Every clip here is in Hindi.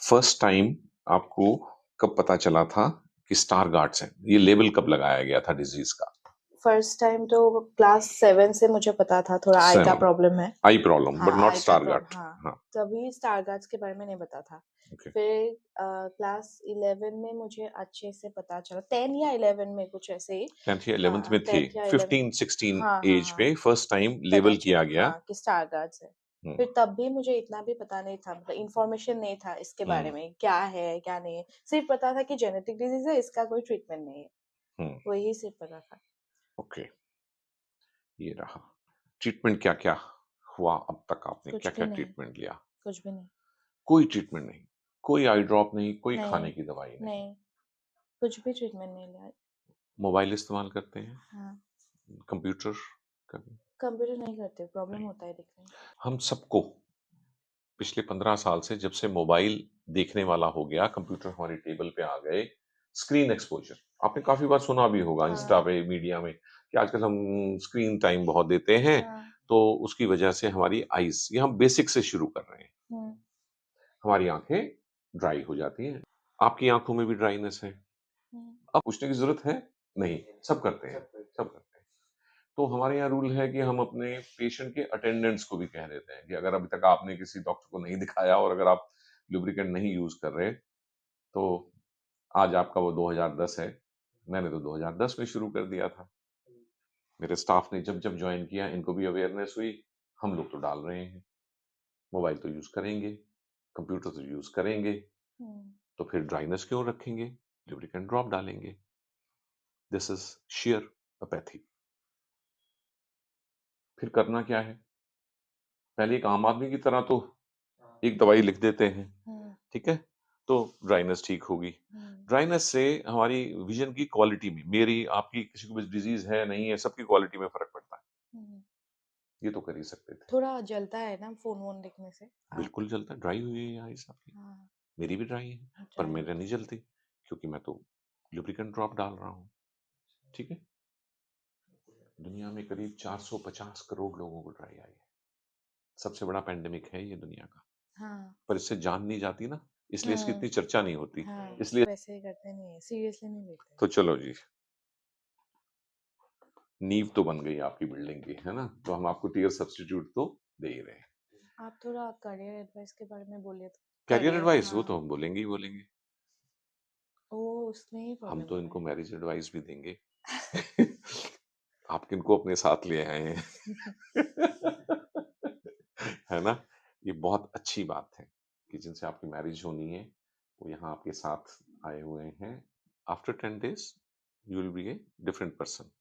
फर्स्ट टाइम आपको कब पता चला था कि स्टारगार्ड्स है? ये लेबल कब लगाया गया था डिजीज का? फर्स्ट टाइम तो क्लास 7 से मुझे पता था थोड़ा आई का 7 प्रॉब्लम है। आई प्रॉब्लम बट नॉट आई का स्टारगार्ड। हाँ, हाँ, तभी स्टारगार्ड्स के बारे में नहीं पता था। ओके। फिर क्लास 11 में मुझे अच्छे से पता चला, 10 या 11 में कुछ ऐसे ही। 10th या 11th हाँ, में थे, 10th या 11 15-16 हाँ हाँ एज हाँ पे फर्स्ट टाइम पता लेबल किया चला गया। हाँ कि स्टारगार्ड्स है। हम्म, फिर तब भी मुझे इतना भी पता नहीं था, मतलब इन्फॉर्मेशन नहीं था इसके बारे हम्म, में, क्या है क्या नहीं है। सिर्फ पता था कि जेनेटिक डिजीज है, इसका कोई ट्रीटमेंट नहीं है, हम्म, वही सिर्फ पता था। ओके। ये रहा ट्रीटमेंट। क्या क्या हुआ अब तक? आपने कुछ क्या भी क्या नहीं, ट्रीटमेंट लिया? कुछ भी नहीं। कोई ट्रीटमेंट नहीं? कोई आई ड्रॉप नहीं, कोई नहीं खाने की दवाई नहीं? नहीं, कुछ भी ट्रीटमेंट नहीं लिया। मोबाइल इस्तेमाल करते हैं? हाँ, कंप्यूटर कभी? कंप्यूटर नहीं करते, प्रॉब्लम नहीं। होता है दिखने में। हम सबको पिछले 15 साल से जब से मोबाइल देखने वाला हो गया, कंप्यूटर हमारी टेबल पे आ गए, स्क्रीन एक्सपोजर आपने काफी बार सुना भी होगा इंस्टा हाँ पे, मीडिया में, कि आजकल हम स्क्रीन टाइम बहुत देते हैं, हाँ तो उसकी वजह से हमारी आईज, ये हम बेसिक से शुरू कर रहे हैं, हम्म हमारी आंखें ड्राई हो जाती हैं। आपकी आंखों में भी ड्राइनेस है? हम्म अब पूछने की जरूरत है? नहीं, सब करते हैं, सब करते हैं। तो हमारे यहाँ रूल है कि हम अपने पेशेंट के अटेंडेंट्स को भी कह देते हैं कि अगर अभी तक आपने किसी डॉक्टर को नहीं दिखाया और अगर आप लुब्रिकेंट नहीं यूज कर रहे, तो आज आपका वो 2010 है, मैंने तो 2010 में शुरू कर दिया था। मेरे स्टाफ ने जब जब ज्वाइन किया, इनको भी अवेयरनेस हुई, हम लोग तो डाल रहे हैं, मोबाइल तो यूज करेंगे, कंप्यूटर तो यूज करेंगे, हम्म तो फिर ड्राइनेस क्यों रखेंगे? लुब्रिकेंट ड्रॉप डालेंगे। This is share apathy. फिर करना क्या है? पहले एक आम आदमी की तरह तो एक दवाई लिख देते हैं, हम्म ठीक है, तो ड्राइनेस ठीक होगी। हम्म ड्राइनेस से हमारी विजन की क्वालिटी में, मेरी आपकी, किसी को भी डिजीज है नहीं है, सबकी क्वालिटी में फर्क पड़ता है। हम्म। ये तो कर ही सकते थे। थोड़ा जलता है ना फोन वोन देखने से आँख। बिल्कुल जलता है, ड्राई हुई है आईज आपकी। हाँ, मेरी भी ड्राई है, पर ड्राई मेरे होता नहीं जलती, क्योंकि मैं तो लुब्रिकेंट ड्रॉप डाल रहा हूँ, ठीक है। दुनिया में करीब 450 करोड़ लोगों को ड्राई आई है। सबसे बड़ा पेंडेमिक है ये दुनिया का, है। हाँ पर इससे जान नहीं जाती ना, इसलिए इसकी इतनी हम्म चर्चा नहीं होती। हाँ, इसलिए वैसे ही करते नहीं है, सीरियसली नहीं लेते। तो चलो जी, नींव तो बन गई आपकी बिल्डिंग की, है ना, तो हम आपको टीयर सब्स्टिट्यूट तो दे ही रहे हैं। आप थोड़ा करियर एडवाइस के बारे में बोलिए तो। कैरियर करियर एडवाइस वो तो हाँ, हम बोलेंगे ही बोलेंगे। ओ उसमें ही हम प्रॉब्लम तो हो इनको रहा मैरिज एडवाइस भी देंगे। आप किनको अपने साथ ले आए हैं? है ना? ये बहुत अच्छी बात है कि जिनसे आपकी मैरिज होनी है, वो यहाँ आपके साथ आए हुए हैं। After 10 days you will be a different person.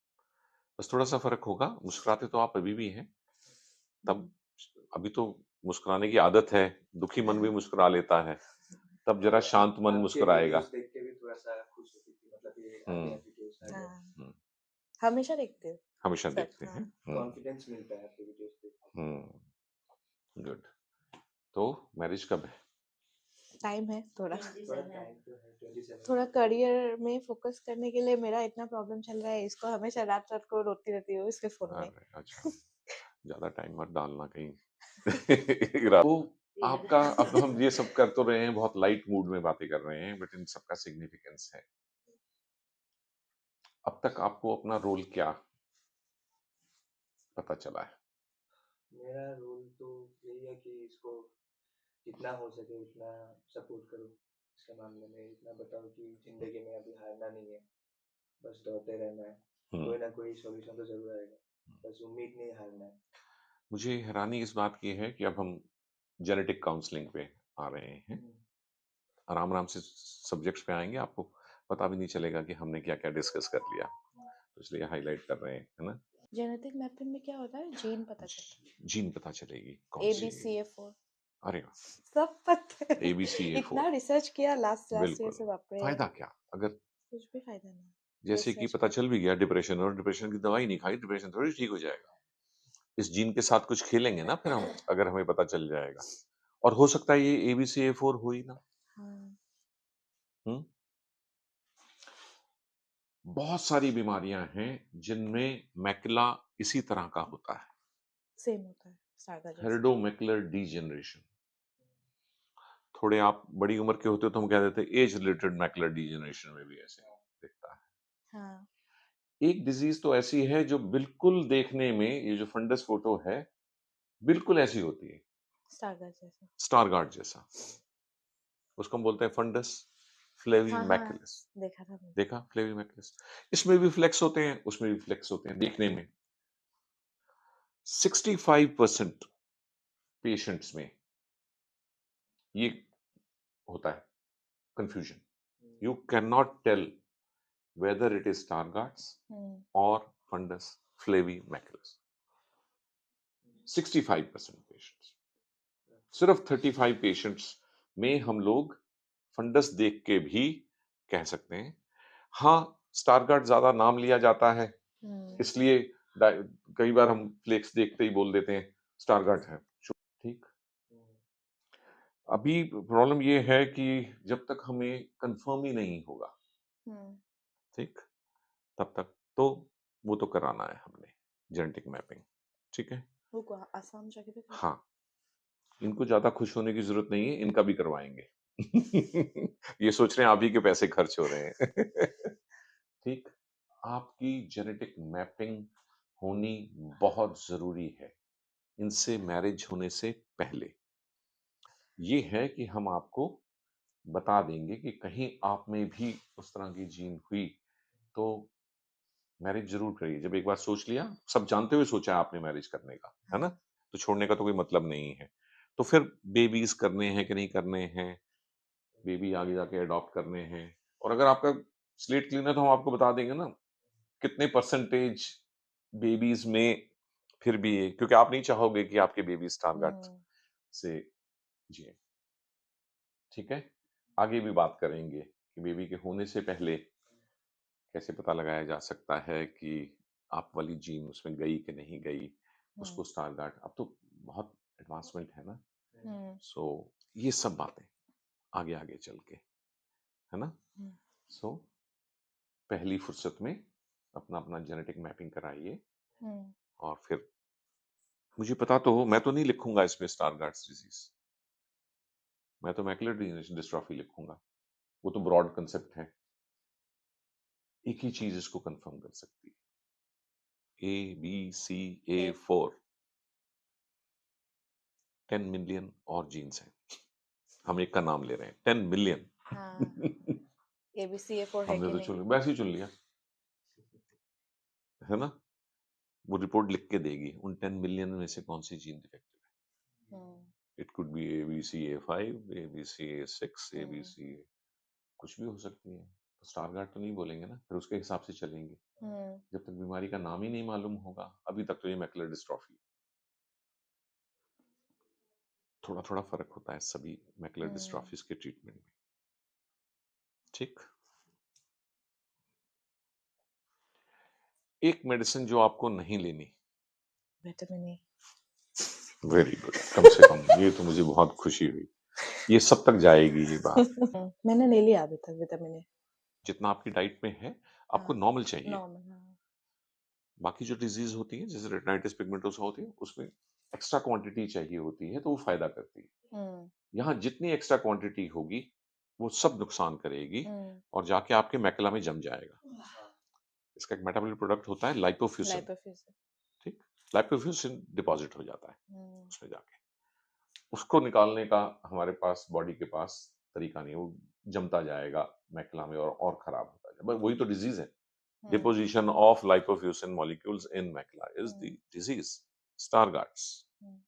बस थोड़ा सा फर्क होगा, मुस्कुराते तो आप अभी भी हैं, तब अभी तो मुस्कुराने की आदत है, दुखी मन भी मुस्कुरा लेता है, तब जरा शांत मन मुस्कुराएगा। देख के भी थोड़ा सा खुश होती थी, मतलब ये हम्म, आपके वीडियोस आ गए, हाँ, हम्म, हमेशा देखते हो हमेशा सब। देखते हाँ, हैं। कॉन्फिडेंस मिलता है आपके वीडियोस देख के। गुड। तो मैरिज कब है? टाइम है थोड़ा। थोड़ा टाइम तो है, 27 थोड़ा करियर में फोकस करने के लिए मेरा इतना प्रॉब्लम चल रहा है, इसको हमेशा रात रात को रोती रहती हूँ इसके फोन में। अरे अच्छा, ज्यादा टाइम मत डालना कहीं। तो आपका, अब हम ये सब कर तो रहे हैं, बहुत लाइट मूड में बातें कर रहे हैं, बट इन सबका सिग्निफिकेंस है। अब तक आपको अपना रोल क्या पता चला है? मेरा रोल तो यही है कि इसको जितना हो सके उतना सपोर्ट करो, इसके मामले में इतना बताओ कि जिंदगी में अभी हारना नहीं है, बस दौड़ते रहना है, हम्म, कोई ना कोई सॉल्यूशन तो जरूर आएगा, बस उम्मीद नहीं हारना है। मुझे हैरानी इस बात की है कि अब हम जेनेटिक काउंसलिंग पे आ रहे हैं, आराम आराम से सब्जेक्ट्स पे आएंगे, आपको पता भी नहीं चलेगा कि हमने क्या क्या डिस्कस कर लिया, तो इसलिए हाईलाइट कर रहे हैं, है ना। जेनेटिक मैपिंग में क्या होता है, जीन पता चलता जीन पता चलेगी कौन है, सी। ABCA4 अरे सब पता है। ABCA4, इतना रिसर्च किया लास्ट ईयर बिल्कुल। से, बाप रे। फायदा क्या अगर, कुछ भी फायदा नहीं जैसे कि रिसर्च पता करके। चल भी गया डिप्रेशन, और डिप्रेशन की दवाई नहीं खाई, डिप्रेशन थोड़ी ठीक हो जाएगा। इस जीन के साथ कुछ खेलेंगे ना फिर हम, अगर हमें पता चल जाएगा, और हो सकता है ये ABCA4 हो ही ना। हाँ, हम्म, बहुत सारी बीमारियां हैं जिनमें मैकुला इसी तरह का होता है, सेम होता है सागा जैसा। हेरिडोमैकुलर डीजेनरेशन। थोड़े आप बड़ी उम्र के होते हो तो हम कह देते हैं एज रिलेटेड मैकुलर डिजेनरेशन में भी ऐसे दिखता है। हाँ, एक डिजीज तो ऐसी है जो बिल्कुल देखने में, ये जो फंडस फोटो है, बिल्कुल ऐसी होती है, स्टारगर्ड जैसा। स्टारगार्ड जैसा। उसको हम बोलते हैं फंडस फ्लेवी हाँ, हाँ, मैकुलस। देखा था मैंने। देखा फ्लेवी मैकुलस? इसमें भी फ्लेक्स होते हैं, उसमें भी फ्लेक्स होते हैं देखने में। 65% पेशेंट्स में ये होता है confusion. You cannot tell whether it is Stargardt's hmm, or Fundus flavimaculus. 65% patients, सिर्फ 35 पेशेंट्स में हम लोग फंडस देख के भी कह सकते हैं। हाँ, स्टारगार्ड ज्यादा नाम लिया जाता है, हम्म, इसलिए कई बार हम फ्लेक्स देखते ही बोल देते हैं स्टारगार्ड है। ठीक। अभी प्रॉब्लम ये है कि जब तक हमें कंफर्म ही नहीं होगा, हम्म, ठीक, तब तक तो वो तो कराना है हमने जेनेटिक मैपिंग। ठीक है। वो को आसाम जाके भी करते हाँ, इनको ज्यादा खुश होने की जरूरत नहीं है, इनका भी करवाएंगे। ये सोच रहे हैं आप ही के पैसे खर्च हो रहे हैं। ठीक। आपकी जेनेटिक मैपिंग होनी बहुत जरूरी है, इनसे मैरिज होने से पहले। ये है कि हम आपको बता देंगे कि कहीं आप में भी उस तरह की जीन हुई तो मैरिज जरूर करिए। जब एक बार सोच लिया, सब जानते हुए सोचा है आपने मैरिज करने का, है ना, हाँ, तो छोड़ने का तो कोई मतलब नहीं है। तो फिर बेबीज करने हैं कि नहीं करने हैं, बेबी आगे जाके अडॉप्ट करने हैं, और अगर आपका स्लेट क्लीन है तो हम आपको बता देंगे ना कितने परसेंटेज बेबीज में फिर भी, क्योंकि आप नहीं चाहोगे कि आपके बेबी स्टारगार्ड हम्म, से जिए। ठीक है। आगे भी बात करेंगे कि बेबी के होने से पहले कैसे पता लगाया जा सकता है कि आप वाली जीन उसमें गई कि नहीं गई, हम्म, उसको स्टारगार्ड, अब तो बहुत एडवांसमेंट है ना। हम्म, सो ये सब बातें आगे आगे चल के, है ना। हम्म, सो पहली फुर्सत में अपना अपना जेनेटिक मैपिंग कराइए, हम्म, और फिर मुझे पता तो हो, मैं तो नहीं लिखूंगा इसमें स्टारगार्ड्स डिजीज, मैं तो मैकुलर डिस्ट्रॉफी लिखूंगा। वो तो ब्रॉड कंसेप्ट है, एक ही चीज इसको कंफर्म कर सकती है, ABCA4, 10 मिलियन और जीन्स हैं, हम एक का नाम ले रहे हैं, 10 मिलियन। हाँ, ABCA4 है हमने कि तो नहीं? चुन वैसे ही चुन लिया, है ना। वो रिपोर्ट लिख के देगी उन 10 मिलियन में से कौन सी जीन डिफेक्टिव हम्म, है। It could be ABCA5, ABCA6, hmm, ABC, कुछ भी हो सकती है। तो स्टारगार्ड तो नहीं बोलेंगे ना, फिर उसके हिसाब से चलेंगे। हम्म, जब तक बीमारी का नाम ही नहीं मालूम होगा, अभी तक तो ये मैकुलर डिस्ट्रॉफी, थोड़ा थोड़ा फर्क होता है सभी मैकुलर हम्म, डिस्ट्रॉफीज के ट्रीटमेंट में। ठीक। एक मेडिसिन जो आपको नहीं लेनी, विटामिन ए। वेरी गुड, कम से कम ये तो मुझे बहुत खुशी हुई, ये सब तक जाएगी ये बात। मैंने ले लिया अभी तक विटामिन ए। जितना आपकी डाइट में है आपको हाँ, नॉर्मल चाहिए। नॉर्मल। हाँ, बाकी जो डिजीज होती है जैसे रेटिनाइटिस पिगमेंटोसा होती है, उसमें एक्स्ट्रा क्वांटिटी चाहिए होती है तो वो फायदा करती है। हम्म, यहाँ जितनी एक्स्ट्रा क्वांटिटी होगी वो सब नुकसान करेगी, हम्म, और जाके आपके मैकुला में जम जाएगा। इसका एक मेटाबॉलिक प्रोडक्ट होता है लाइपोफ्यूसिन। लाइपोफ्यूजन। ठीक। लाइपोफ्यूसिन डिपॉजिट हो जाता है हम्म, उसमें जाके, उसको निकालने का हमारे पास बॉडी के पास तरीका नहीं है, वो जमता जाएगा मैकुला में और खराब होता जाएगा। बस वही तो डिजीज है, हम्म, deposition of lipofuscin molecules in macula is the hmm, disease, Stargardt's। हम्म।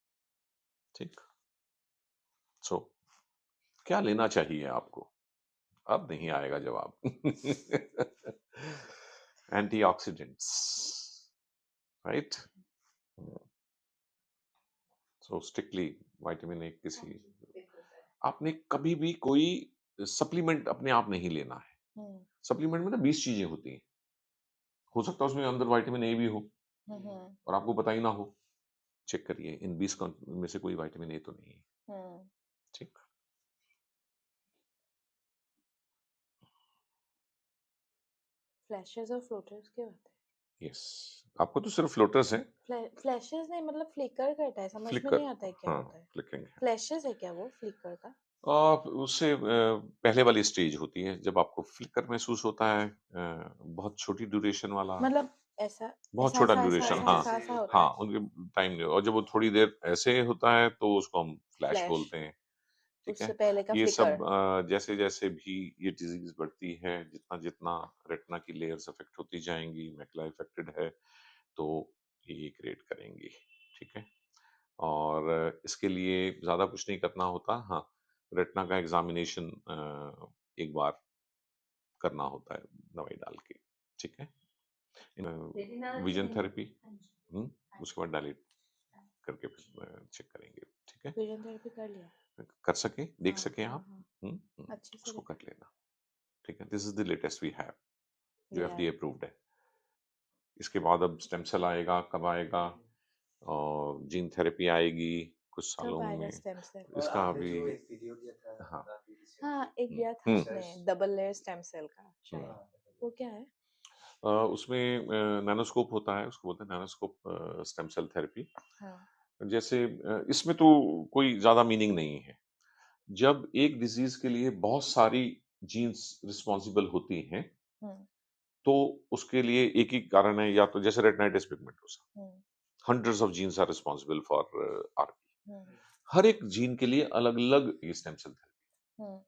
ठीक। सो क्या लेना चाहिए आपको, अब नहीं आएगा जवाब। Antioxidants, right. So strictly vitamin A किसी, आपने कभी भी कोई सप्लीमेंट अपने आप नहीं लेना है। हम्म, सप्लीमेंट में ना 20 चीजें होती हैं, हो सकता है उसमें अंदर विटामिन ए भी हो हम्म, और आपको पता ही ना हो। चेक करिए, इन 20 में से कोई विटामिन ए तो नहीं है। हम्म। ठीक। फ्लैशेस और फ्लोटर्स क्या होते यस, आपको तो सिर्फ फ्लोटर्स हैं। हैं? फ्लैशेस नहीं, मतलब फ्लिकर करता है, समझ में फ्लिकर, नहीं आता है क्या हाँ, होता है। फ्लिकरिंग है। फ्लैशेस है क्या वो फ्लिकर का? उससे पहले वाली स्टेज होती है जब आपको फ्लिकर महसूस होता है, बहुत छोटी ड्यूरेशन वाला, मतलब ऐसा बहुत ऐसा छोटा ऐसा ऐसा ड्यूरेशन, ऐसा हाँ, ऐसा ऐसा होता हाँ, है उनके टाइम नहीं, और जब वो थोड़ी देर ऐसे होता है तो उसको हम फ्लैश फ्लैश, बोलते हैं, ठीक उससे है? पहले का ये फ्लिकर। सब जैसे-जैसे भी ये डिज़ीज़ बढ़ती है, जितना-जितना रेटिना की लेयर्स अफ़ेक्ट होती जाएँगी, मैकुला अफ़ेक्टेड है, तो ये क्रिएट करेंगी, ठीक है? और इसके लिए ज़्यादा कुछ नहीं करना होता, हाँ, रेटिना का एग्ज़ामिनेशन एक बार करना होता है दवाई डाल के, ठीक है? विज़न थेरेपी, हुँ, उसके बाद डायलिट करके फिर चेक करेंगे, ठीक है? विजन थेरेपी कर लिया। कर सकें, देख हाँ सकें हाँ आप, हाँ, हुँ, हुँ, अच्छे से उसको दिखा। कर लेना, ठीक है? This is the latest we have, जो या एफडीए अप्रूव्ड है। इसके बाद अब स्टेम सेल आएगा, कब आएगा? और जीन थेरेपी आएगी कुछ कब सालों आएगा में। Stem cell? और इसका आपने अभी, जो एक वीडियो दिया था हाँ, अभी हाँ, रिसेंटली, एक दिया था हुँ, आपने research, double layer stem cell का हुँ। शायद। हाँ, वो क्या है? उसमें नैनोस्कोप होता है, उसको बोलते हैं नैनोस्कोप स्टेम सेल थेरेपी। हाँ, जैसे इसमें तो कोई ज़्यादा मीनिंग नहीं है। जब एक डिज़ीज़ के लिए बहुत सारी जीन्स रिस्पॉन्सिबल होती हैं, हुँ, तो उसके लिए एक ही कारण है, या तो जैसे retinitis pigmentosa, hmm, hundreds of genes are responsible for RP. Hmm, हर एक जीन के लिए अलग-अलग ये स्टेम सेल थेरेपी, हुँ,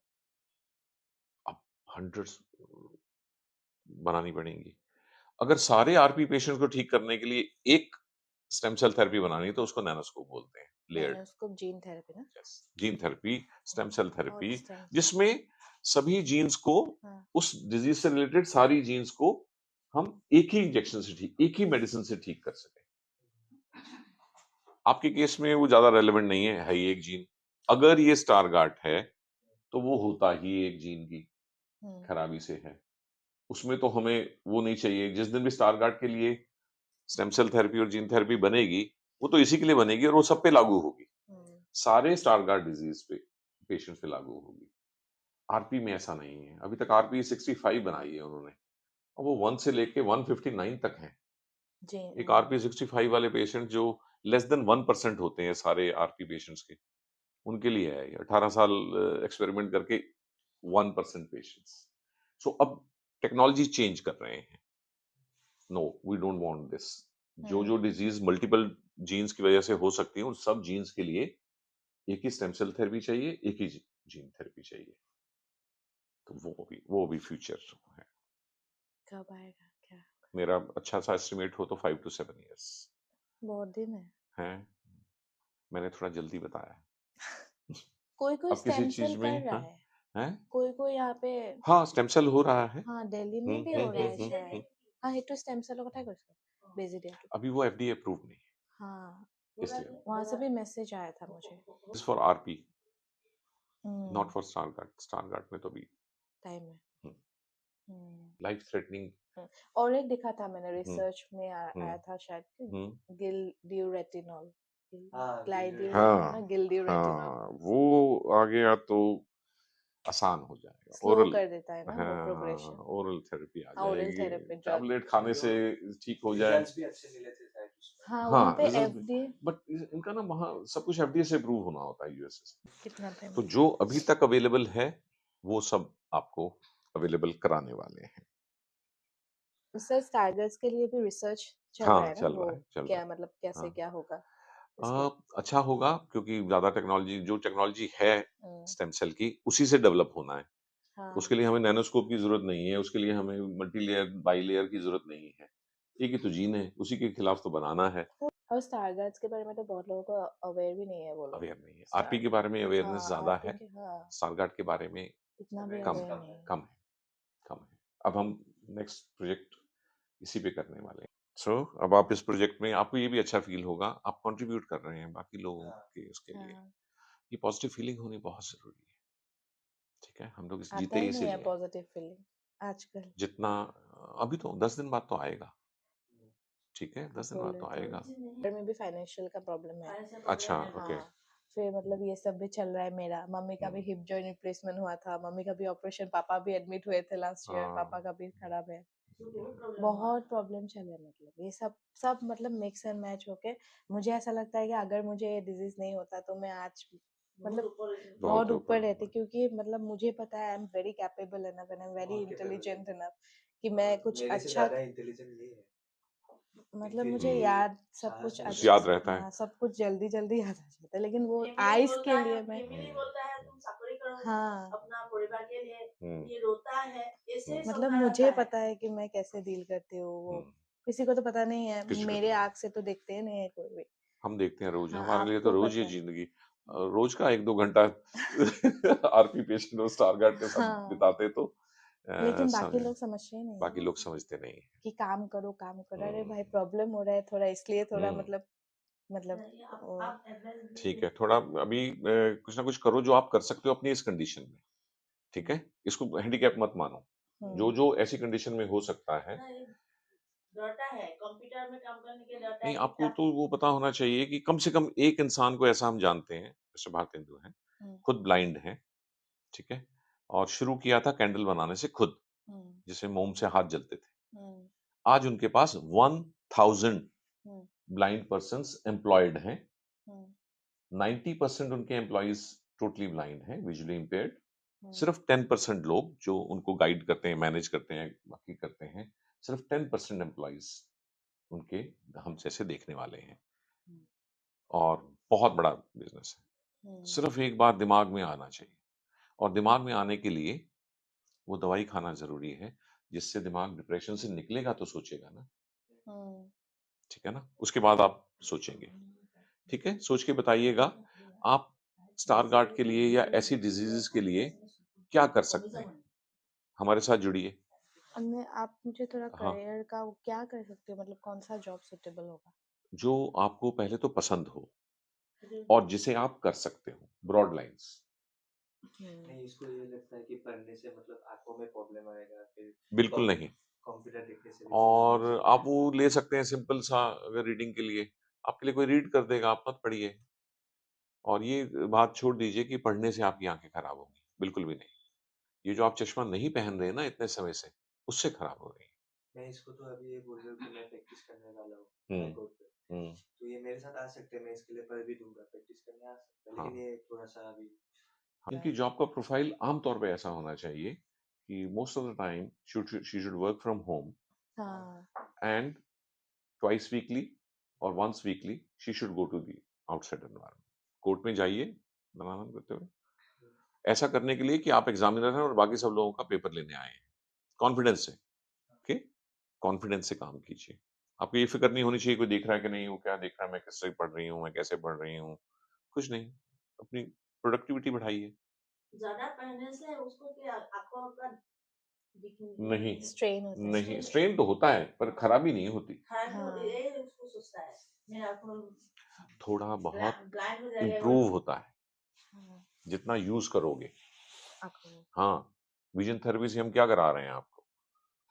अब हंड्रेड्स बनानी पड़ेंगी। अगर सारे आरपी पेशेंट्स को ठीक करने के लिए एक स्टेम सेल थेरेपी बनानी है, तो उसको नैनोस्कोप बोलते हैं, लेयर्ड। नाइनोस्कोप जीन थेरेपी ना? Yes, gene therapy, stem cell और थेरेपी, स्टेम सेल। जिसमें सभी जीन्स को, हाँ, उस डिजीज से रिलेटेड सारी जीन्स को हम एक ही इंजेक्शन से ठीक, एक ही मेडिसिन से ठीक कर सकें। आपके केस में वो ज्यादा रेलेवेंट नहीं है ही एक जीन। अगर ये स्टारगार्ट है, तो वो होता ही एक जीन की हुँ, खराबी से है। उसमें तो हमें वो नहीं चाहिए। जिस दिन भी स्टारगार्ट के लिए स्टेम सेल थेरेपी और जीन थेरेपी बनेगी, वो तो इसी के लिए बनेगी और वो सब पे लागू होगी। हुँ, सारे स्टारगार्ड डिजीज पे, पेशेंट्स पे लागू होगी। आरपी में ऐसा नहीं है। अभी तक आरपी 65 बनाई है उन्होंने, और वो 1 से लेके 159 तक है। जी एक हाँ, आरपी 65 वाले पेशेंट जो लेस देन 1% होते हैं सारे आरपी पेशेंट्स के, उनके लिए है ये। 18 साल एक्सपेरिमेंट करके 1% पेशेंट्स। सो अब टेक्नोलॉजी चेंज कर रहे हैं। No, we don't want this. जो हुँ, जो डिजीज मल्टीपल जीन्स की वजह से हो सकती है, उन सब जीन्स के लिए एक ही स्टेम सेल थेरेपी चाहिए, एक ही जीन थेरेपी चाहिए। तो वो भी फ्यूचर है। कब आएगा क्या? मेरा अच्छा सा एस्टिमेट हो तो 5 to 7 इयर्स बहुत दिन है। है। मैंने थोड़ा जल्दी बताया है। कोई-कोई अब किसी स्टेम सेल चीज में, कर रहा हाँ, है। है, कोई-कोई यहाँ पे हाँ, स्टेम सेल हो रहा है। हाँ, दिल्ली में भी हो रहा है शायद। हम्म। हाँ, সেইটো स्टेम सेल কথা কৈছো। बेजिडिया। अभी वो एफडीए अप्रूव नहीं है, हाँ, इसलिए वहाँ से भी मैसेज आया था मुझे। This for RP, not hmm, for Stargardt. Stargardt में तो भी टाइम है। Hmm, life threatening. हुँ। और एक देखा था मैंने हम्म रिसर्च में आया हम्म था शायद कि हम्म गिलड्यूरेटिनॉल हाँ, ग्लाइड्यूरेटिनॉल हाँ, ना गिलड्यूरेटिनॉल हाँ, वो आ गया तो आसान हो जाएगा। स्लो ओरल, कर देता है ना वो हाँ, प्रोग्रेशन। ओरल थेरेपी आ हाँ, ओरल जाएगी। Therapy drug. टैबलेट खाने जो से ठीक हो जाए। रिजल्ट्स भी अच्छे मिले थे शायद उसमें। हाँ, वहाँ हाँ, पे रिजल्ट भी, एफडीए बट इनका ना वहाँ सब कुछ एफडीए से अप्रूव होना होता है, यूएसए से। कितना तो पेमेंट? जो अभी तक अवेलेबल है, वो सब आपको अवेलेबल कराने वाले हैं। रिसर्च टारगेट्स के लिए भी रिसर्च चल रहा हाँ, है ना चल वो रहा है, चल रहा क्या है। मतलब कैसे हाँ, क्या होगा इसके? अच्छा होगा, क्योंकि ज्यादा टेक्नोलॉजी, जो टेक्नोलॉजी है हुँ, स्टेम सेल की, उसी से डेवलप होना है। हाँ। उसके लिए हमें नैनोस्कोप की जरूरत नहीं है, उसके लिए हमें मल्टी लेयर, बाई लेयर की जरूरत नहीं है। एक ही तो जीन है, उसी के खिलाफ तो बनाना है। और स्टारगैट्स के बारे में तो बहुत लोगों को अवेयर भी नहीं है वो लोग। अवेयर नहीं है। आरपी स्टार के बारे में अवेयरनेस हाँ, ज्यादा आरपी है, के हाँ, स्टारगार्ड के बारे में इतना भी कम अवेयरनेस अवेयर है, कम नहीं है। है। कम है, कम है। अब हम नेक्स्ट प्रोजेक्ट इसी पे करने वाले हैं। सो अब आप इस प्रोजेक्ट में, आपको ये भी अच्छा फील होगा, आप कंट्रीब्यूट कर रहे हैं बाकी लोगों हाँ, के उसके लिए। हाँ, ये पॉजिटिव फीलिंग होनी बहुत जरूरी है, ठीक है? हम लोग आता जीते ही ही नहीं है इसीलिए हैं। पॉजिटिव फीलिंग आजकल। जितना अभी तो 10 दिन बाद तो आएगा, ठीक है? 10 दिन बाद बोले तो तो आएगा। घर में भी फाइनेंशियल का प्रॉब्लम है। अच्छा, ओके। हाँ, फिर मतलब ये सब भी चल रहा है मेरा। मम्मी का भी हम्म, हिप जॉइंट रिप्लेसमेंट हुआ था, मम्मी का भी ऑपरेशन, पापा भी एडमिट हुए थे लास्ट ईयर, पापा हाँ, का भी खराब है। बहुत प्रॉब्लम चल है मतलब ये सब सब मतलब मिक्स एंड मैच होके मुझे ऐसा लगता है कि अगर मुझे ये डिजीज नहीं होता तो मैं आज मतलब बहुत बहुत ऊपर ऊपर। रहते, क्योंकि मतलब मुझे पता है I am very capable enough and I am very बहुत capable इंटेलिजेंट है। एनफ कि मैं कुछ मेरे से अच्छा, ज़्यादा इंटेलिजेंट ये है, मतलब फिर मुझे भी याद सब साहस कुछ नहीं अच्छे याद होता। से, रहता है। हाँ सब कुछ जल्दी जल्दी याद आ जाता है, लेकिन वो फैमिली आइस बोलता के है, लिए मैं, फैमिली बोलता है तुम चाकरी करो हाँ अपना परिवार के लिए, हम्म, ये रोता है, ऐसे हम्म, मतलब समझाता मुझे है। पता है कि मैं कैसे डील करती हूँ वो, हम्म, किसी को तो पता नहीं है, किसी को मेरे तो आँख से तो देखते ही नहीं है कोई भी। हम देखते हैं रोज, हाँ हमारे लिए तो आपको रोज ये पता है। जिंदगी, रोज का 1-2 घंटा आरपी पेशेंट और स्टार गार्ड के साथ हाँ बिताते तो लेकिन बाकी समझ, लोग समझते ही नहीं बाकी है लोग समझते नहीं है। कि काम करो काम करो, अरे हम्म, भाई प्रॉब्लम हो रहा है थोड़ा, इसलिए थोड़ा हम्म, मतलब नहीं, वो, आप एडवाइस ठीक है, थोड़ा अभी कुछ ना कुछ करो जो आप कर सकते हो अपनी इस कंडीशन में, ठीक है? इसको हैंडीकैप मत मानो। जो हम्म जो ऐसी कंडीशन में हो सकता है, नहीं, डरता है कंप्यूटर में काम करने के, डरता नहीं है कि आपको तो वो पता होना चाहिए कि कम से कम एक इंसान को ऐसा हम जानते हैं, जैसे भारतेंदु हैं, हम्म खुद ब्लाइंड हैं, ठीक है? और शुरू किया था कैंडल बनाने से खुद, हम्म जिससे मोम से हाथ जलते थे। हम्म आज उनके पास 1000 हम्म ब्लाइंड पर्सन्स एम्प्लॉयड हैं, हम्म 90% उनके एम्प्लॉइज टोटली ब्लाइंड हैं, विजुअली इम्पेयर्ड। हम्म सिर्फ 10% लोग जो उनको गाइड करते हैं, मैनेज करते हैं, बाकी करते हैं, सिर्फ 10% एम्प्लॉइज उनके हम जैसे देखने वाले हैं, हम्म और बहुत बड़ा बिजनेस है। हम्म सिर्फ एक बार दिमाग में आना चाहिए, और दिमाग में आने के लिए वो दवाई खाना जरूरी है, जिससे दिमाग डिप्रेशन से निकलेगा तो सोचेगा ना, हम्म ठीक है ना? उसके बाद आप सोचेंगे, ठीक है? सोच के बताइएगा आप स्टार गार्ड के लिए या ऐसी डिजीजेस के लिए क्या कर सकते हैं। हमारे साथ जुड़िए। मैं, आप मुझे थोड़ा हाँ, करियर का वो क्या कर सकते हो, मतलब कौन सा जॉब सुटेबल होगा? जो आपको पहले तो पसंद हो और जिसे आप कर सकते हो, ब्रॉड लाइंस। नहीं, इसको ये लगता है कि पढ़ने से मतलब आँखों में प्रॉब्लम आएगा, फिर बिल्कुल नहीं। कंप्यूटर देखने से भी और प्रॉब्लम हो आप सकता है। वो ले सकते हैं सिंपल सा, अगर रीडिंग के लिए आपके लिए कोई रीड कर देगा, आप मत पढ़िए। और ये बात छोड़ दीजिए कि पढ़ने से आपकी आंखें खराब होंगी, बिल्कुल भी नहीं। ये जो आप चश्मा नहीं पहन रहे हैं ना इतने समय से, उससे खराब हो रही है। मैं इसको तो अभी ये बोल रहा हूँ कि मैं प्रैक्टिस करने वाला हूँ हाई हम्म, कोर्ट पे, हम्म, तो ये मेरे साथ आ सकते हैं, मैं इसके लिए पढ़ भी दूंगा, प्रैक्टिस करने आ सकता है, हाँ। लेकिन ये थोड़ा सा अभी उनकी जॉब का प्रोफाइल आमतौर पे ऐसा होना चाहिए कि most of the time she should work from home, हाँ एंड ट्वाइस वीकली और once weekly she should go to the outside environment. Court में जाइए बनाना करते हुए, ऐसा करने के लिए कि आप एग्जामिनर हैं और बाकी सब लोगों का पेपर लेने आए हैं, कॉन्फिडेंस से, ओके? कॉन्फिडेंस से काम कीजिए। आपको ये फिक्र नहीं होनी चाहिए कोई देख रहा है कि नहीं, वो क्या देख रहा है, मैं किससे पढ़ रही हूँ, मैं कैसे पढ़ रही हूँ, कुछ नहीं। अपनी प्रोडक्टिविटी बढ़ाइए। ज्यादा पहनने से उसको क्या आपको का नहीं, स्ट्रेन होता है। नहीं स्ट्रेन तो होता है पर खराबी नहीं होती। खराब हाँ ये उसको सोचता है मेरा आँखों थोड़ा बहुत ब्लाइंड हो जाएगा इम्प्रूव होता है हाँ जितना यूज करोगे। आँखों, हाँ, विजन थेरेपी से हम क्या करा रहे हैं आपको,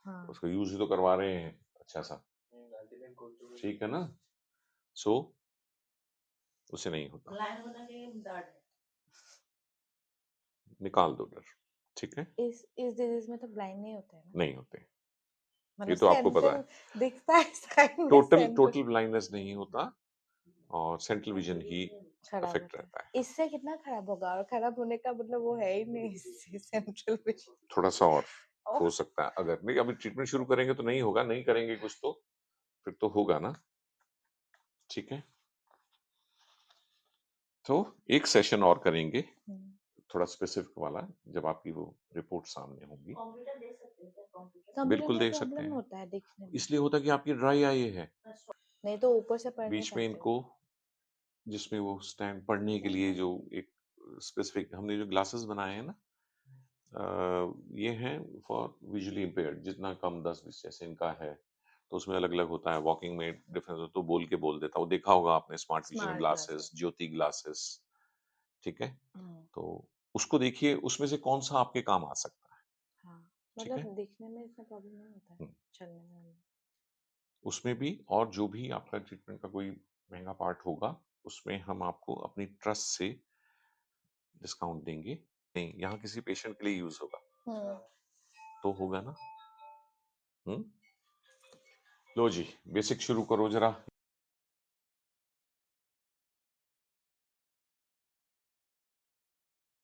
हाँ उसका यूज ही तो करवा रहे हैं अच्छा सा, अल्टीमेट गोल तो वही ठीक है ना? सो उसे नहीं होता, ब्लाइंड होने के डर है। निकाल दो डर, ठीक है? इस डिजीज में तो ब्लाइंड नहीं होता है ना, नहीं होते, ये मतलब तो आपको पता है। सेंट्रल दिखता है स्काई में, टोटल सेंट्रल टोटल ब्लाइंडनेस नहीं होता, और सेंट्रल विजन ही खराब अफेक्ट होता है। रहता है। इससे कितना खराब होगा, और खराब होने का मतलब वो है ही नहीं इससे सेंट्रल विजन। थोड़ा सा और हो और सकता है, अगर नहीं अभी ट्रीटमेंट शुरू करेंगे तो नहीं होगा, नहीं करेंगे कुछ तो फिर तो होगा ना, ठीक है? तो एक सेशन और करेंगे, थोड़ा स्पेसिफिक वाला, जब आपकी वो रिपोर्ट सामने होगी। कंप्यूटर देख सकते हैं क्या कंप्यूटर कंप्यूटर बिल्कुल में देख सकते प्रॉब्लम हैं, होता है दिखने में, इसलिए होता है कि आपकी ड्राई आई है, नहीं तो ऊपर से पढ़ नहीं बीच में पाते हो। इनको, जिसमें वो स्टैंड पढ़ने के लिए जो एक स्पेसिफिक हमने जो ग्लासेस बनाए हैं ना, ये हैं फॉर विजुअली इम्पेयर्ड, जितना कम 10-20 जैसे इनका है, तो उसमें अलग अलग होता है, वॉकिंग में डिफरेंस हो तो बोल के बोल देता हूँ, देखा होगा आपने smart vision smart glasses, glasses, Jyoti glasses, ठीक है? तो उसको देखिए, उसमें से कौन सा आपके काम आ सकता है, हाँ ठीक मतलब है? दिखने में इतना प्रॉब्लम नहीं होता है, हम्म, चलने में। उसमें भी, और जो भी आपका ट्रीटमेंट का कोई महंगा पार्ट होगा, उसमें हम आपको अपनी ट्रस्ट से डिस्काउंट देंगे। नहीं, यहाँ किसी पेशेंट के लिए यूज होगा हम्म तो होगा ना। लो जी, बेसिक शुरू करो जरा।